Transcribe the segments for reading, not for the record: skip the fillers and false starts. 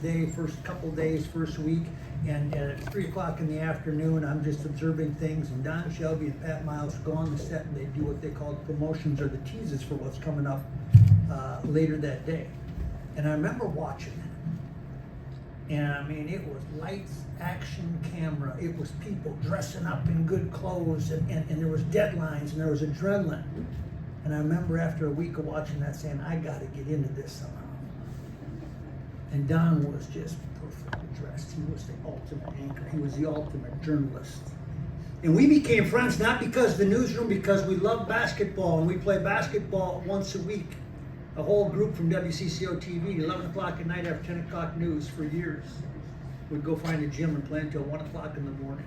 day, first couple days, first week, and at 3 o'clock in the afternoon, I'm just observing things, and Don Shelby and Pat Miles go on the set and they do what they call promotions or the teases for what's coming up later that day. And I remember watching that. And I mean, it was lights, action, camera. It was people dressing up in good clothes, and there was deadlines, and there was adrenaline. And I remember after a week of watching that saying, I got to get into this somehow. And Don was just perfectly dressed. He was the ultimate anchor. He was the ultimate journalist. And we became friends not because of the newsroom, because we loved basketball, and we play basketball once a week. A whole group from WCCO TV, 11 o'clock at night after 10 o'clock news for years. We'd go find a gym and play until 1 o'clock in the morning.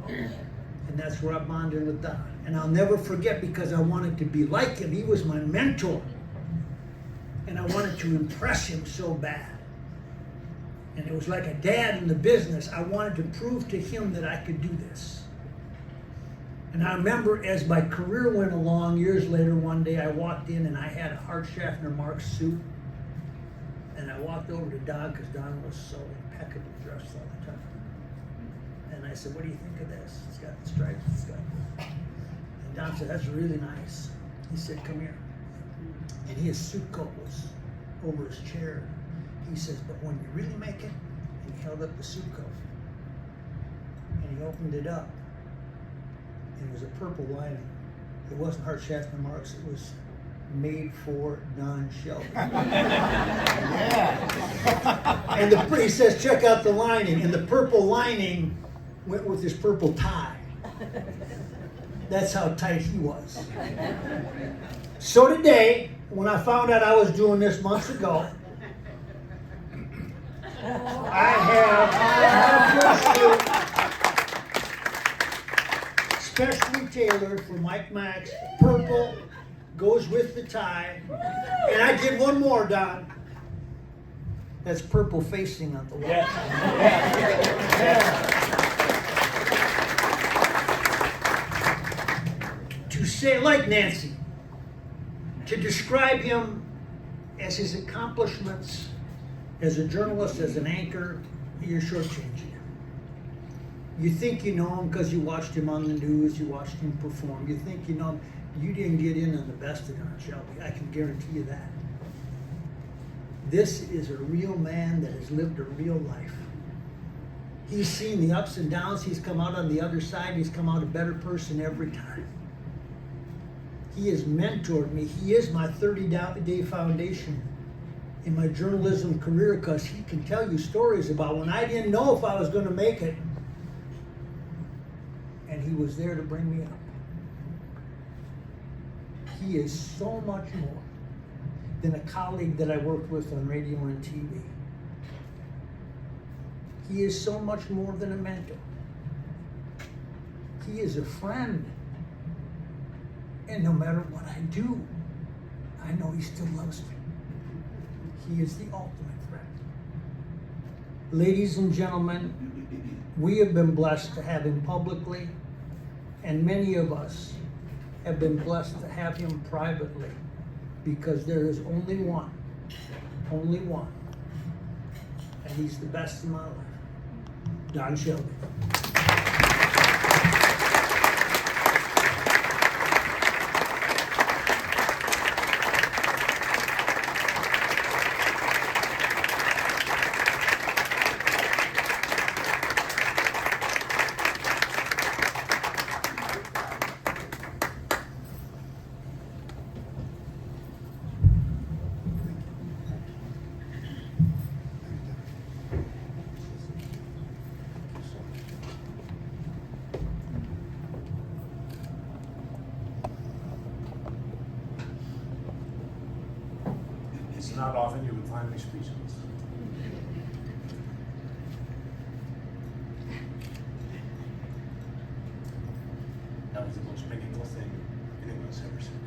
And that's where I bonded with Don. And I'll never forget, because I wanted to be like him. He was my mentor. And I wanted to impress him so bad. And it was like a dad in the business. I wanted to prove to him that I could do this. And I remember as my career went along, years later, one day I walked in and I had a Hart Schaffner Marx suit. And I walked over to Don, because Don was so impeccably dressed all the time. And I said, what do you think of this? It's got the stripes, it's got... And Don said, that's really nice. He said, come here. And his suit coat was over his chair. He says, but when you really make it, and he held up the suit coat, and he opened it up, and it was a purple lining. It wasn't Hart Schaffner Marx, it was made for Don Shelby. Yeah. And he says, check out the lining, and the purple lining went with his purple tie. That's how tight he was. So today, when I found out I was doing this months ago, I have a suit specially tailored for Mike Max. Purple goes with the tie. And I did one more, Don. That's purple facing on the wall. Yeah. To say, like Nancy, to describe him as his accomplishments as a journalist, as an anchor, you're shortchanging him. You think you know him because you watched him on the news, you watched him perform. You think you know him. You didn't get in on the best of Don Shelby. I can guarantee you that. This is a real man that has lived a real life. He's seen the ups and downs. He's come out on the other side. He's come out a better person every time. He has mentored me. He is my 30-day foundation in my journalism career, because he can tell you stories about when I didn't know if I was going to make it. And he was there to bring me up. He is so much more than a colleague that I worked with on radio and TV. He is so much more than a mentor. He is a friend. And no matter what I do, I know he still loves me. He is the ultimate friend. Ladies and gentlemen, we have been blessed to have him publicly, and many of us have been blessed to have him privately, because there is only one, and he's the best in my life, Don Shelby. It's not often you would find me speechless. That was the most meaningful thing anyone's ever said to me.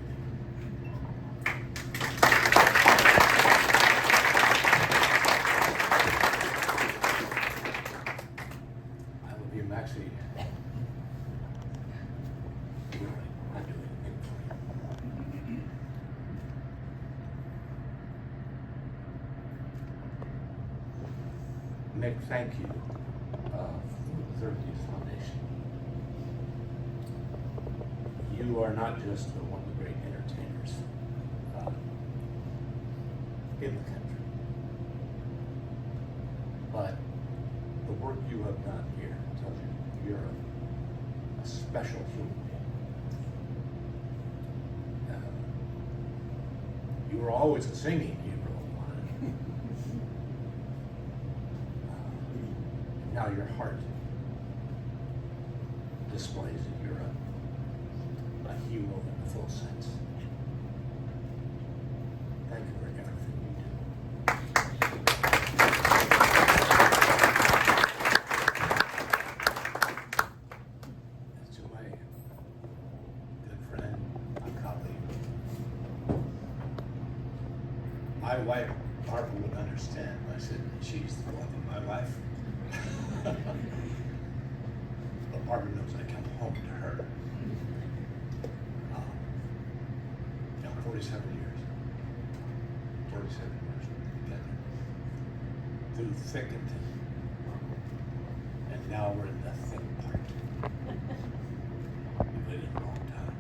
I love you, Maxie. I'd do anything for you. Nick, thank you for the Third Youth Foundation. You are not just one of the great entertainers in the country, but the work you have done here tells you you're a special human being. You were always a singing hero of mine. Now your heart displays that you're a hero in the full sense. Thank you for everything you do. And to my good friend, my colleague, my wife, Barbara, would understand. I said, she's the love of my life. But Barbara knows I come home to her. 47 years. 47 years together. Through thick and thin. And now we're in the thick part. We waited a long time.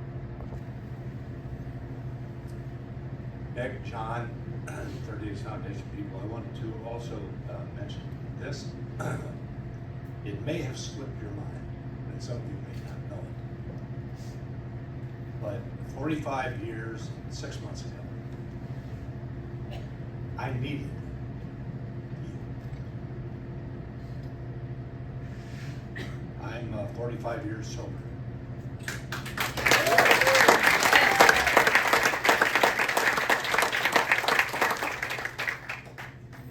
Meg, John, Third Youth Foundation people, I wanted to also mention this. It may have slipped your mind, and some of you may not know it. But 45 years and 6 months ago, I needed you. I'm 45 years sober.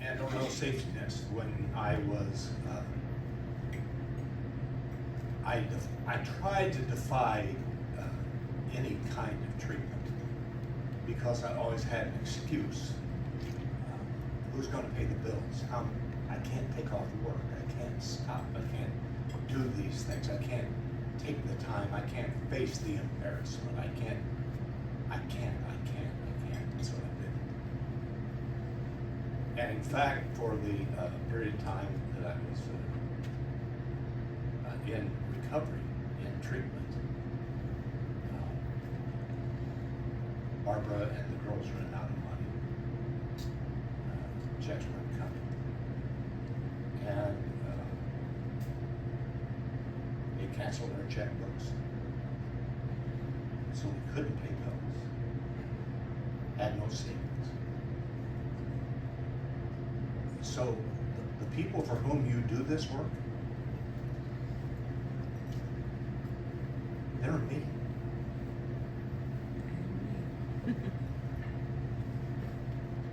And on no safety nets when I was, I tried to defy any kind of treatment because I always had an excuse. Who's going to pay the bills? I can't take off work. I can't stop. I can't do these things. I can't take the time. I can't face the embarrassment. I can't. That's what I did. And in fact, for the period of time that I was in recovery, in treatment, Barbara and the girls ran out of money. Checks weren't coming. And they canceled our checkbooks. So we couldn't pay bills. Had no savings. So the people for whom you do this work, they're me.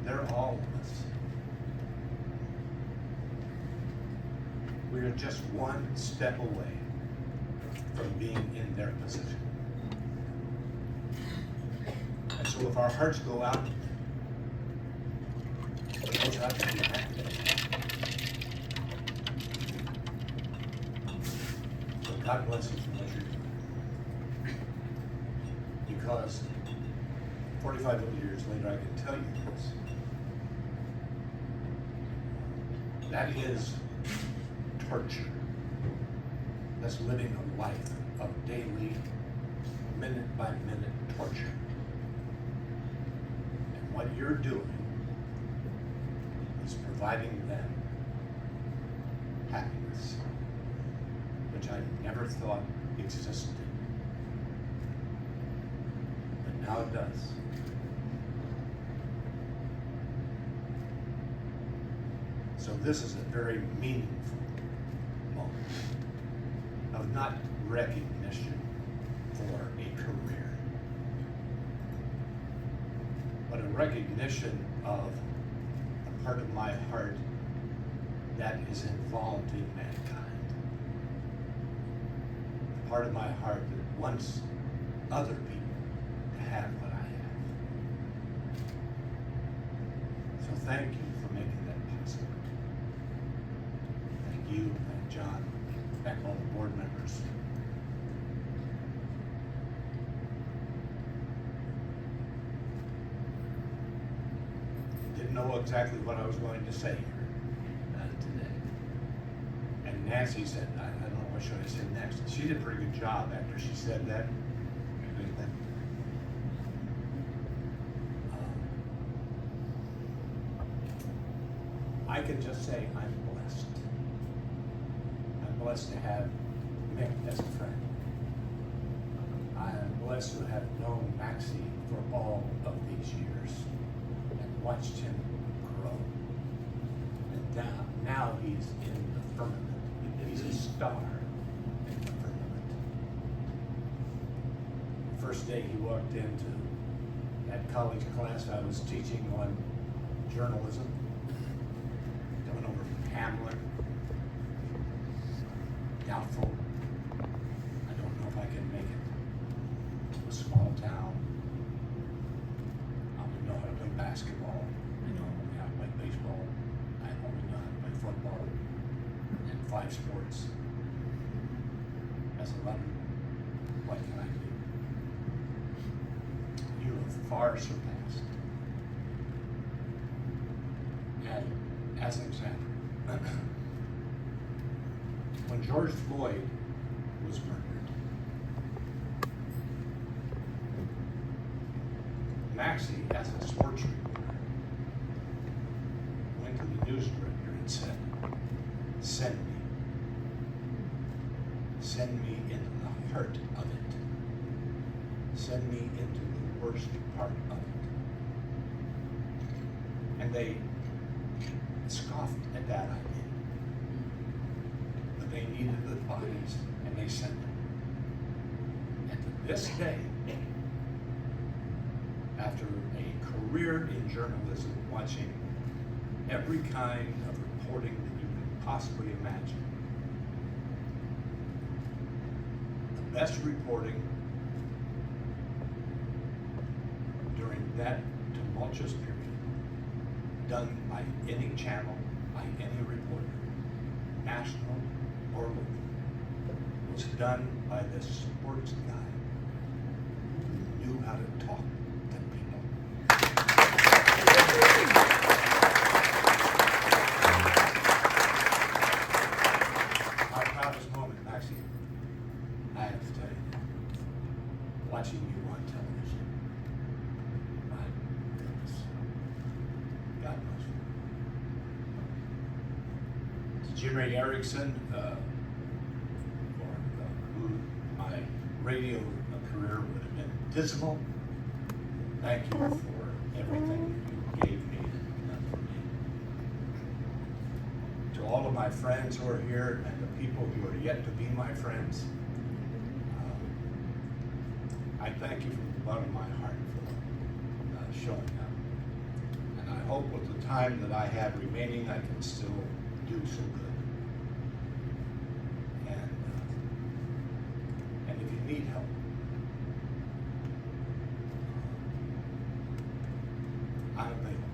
They're all of us. We are just one step away from being in their position. And so if our hearts go out, it goes out to you. So God bless you for what you're doing. Because 45 years later, I can tell you this. That is torture. That's living a life of daily, minute by minute torture. And what you're doing is providing them happiness, which I never thought existed. But now it does. So this is a very meaningful moment of not recognition for a career, but a recognition of a part of my heart that is involved in mankind. A part of my heart that wants other people to have what I have. So thank you for making that possible. Thank you, thank John, thank all the board members. Didn't know exactly what I was going to say here today. And Nancy said, I don't know what should I say next. She did a pretty good job after she said that. I can just say I'm blessed. I'm blessed to have Nick as a friend. I'm blessed to have known Maxie for all of these years and watched him grow. And now he's in the firmament. He's a star in the firmament. The first day he walked into that college class I was teaching on journalism, coming over from Hamlin, doubtful. I don't know if I can make it to a small town. I only know how to play basketball. I know how to play baseball. I only know how to play football and 5 sports. As a runner, what can I do? You have far surpassed. And as an example, when George Floyd was murdered, Maxie, as a sports reporter, went to the news director and said, send me into the heart of it. Send me into the worst part of it. And they scoffed at that idea. But they needed the bodies, and they sent them. And to this day, after a career in journalism, watching every kind of reporting that you could possibly imagine, the best reporting during that tumultuous period done by any channel, by any reporter, national or local, was done by this sports guy who knew how to talk to people. My proudest moment, Maxie, I have to tell you, watching you on television. My goodness. God bless you. Jim Ray Erickson, who my radio career would have been dismal. Thank you for everything you gave me and done for me. To all of my friends who are here and the people who are yet to be my friends, I thank you from the bottom of my heart for showing up. And I hope with the time that I have remaining, I can still do some good. And if you need help, I'm available.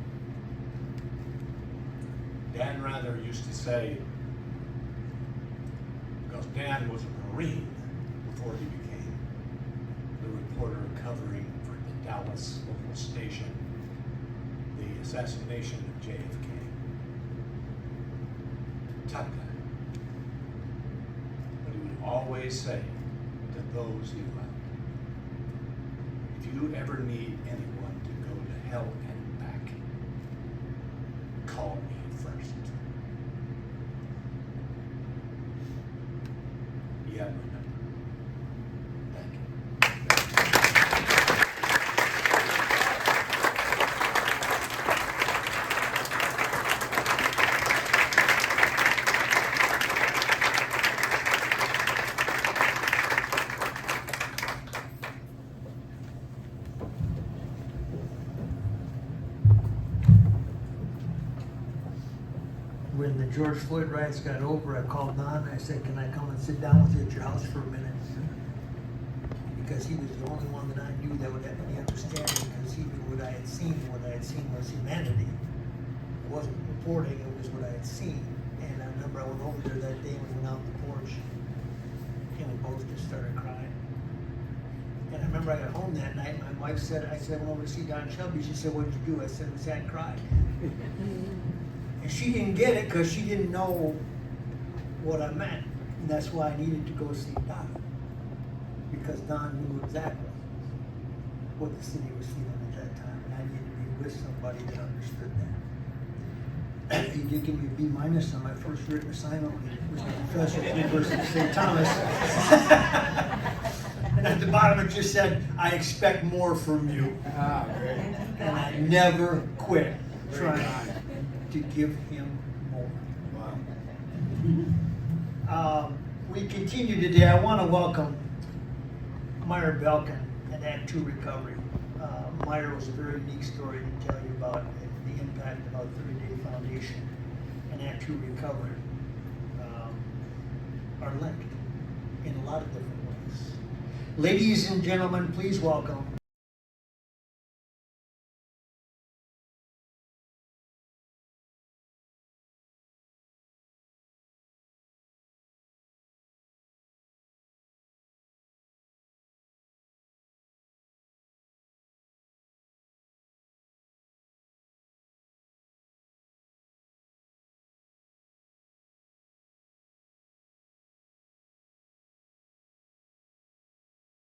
Dan Rather used to say, because Dan was a Marine before he became the reporter covering for the Dallas local station the assassination of JFK. Tough guy. But he would always say to those he loved, if you ever need anyone to go to hell and back, call me first. Yeah, I remember. Thank you. When the George Floyd riots got over, I called Don, I said, can I come and sit down with you at your house for a minute? Because he was the only one that I knew that would have any understanding, because he knew what I had seen. What I had seen was humanity. It wasn't reporting, it was what I had seen. And I remember I went over there that day and we went out on the porch, and we both just started crying. And I remember I got home that night, and my wife said, I said, I went over to see Don Shelby. She said, what did you do? I said, we sat and cried. And she didn't get it because she didn't know what I meant. And that's why I needed to go see Don. Because Don knew exactly what the city was feeling at that time. And I needed to be with somebody that understood that. He did give me a B- on my first written assignment when he was a professor at the University of St. Thomas. And at the bottom it just said, I expect more from you. Ah, great. And I never quit Very trying kind. to give him more. Wow. We continue today. I want to welcome Meyer Belkin and Act 2 Recovery. Meyer was a very unique story to tell you about the impact of our 30-day foundation and Act 2 Recovery are linked in a lot of different ways. Ladies and gentlemen, please welcome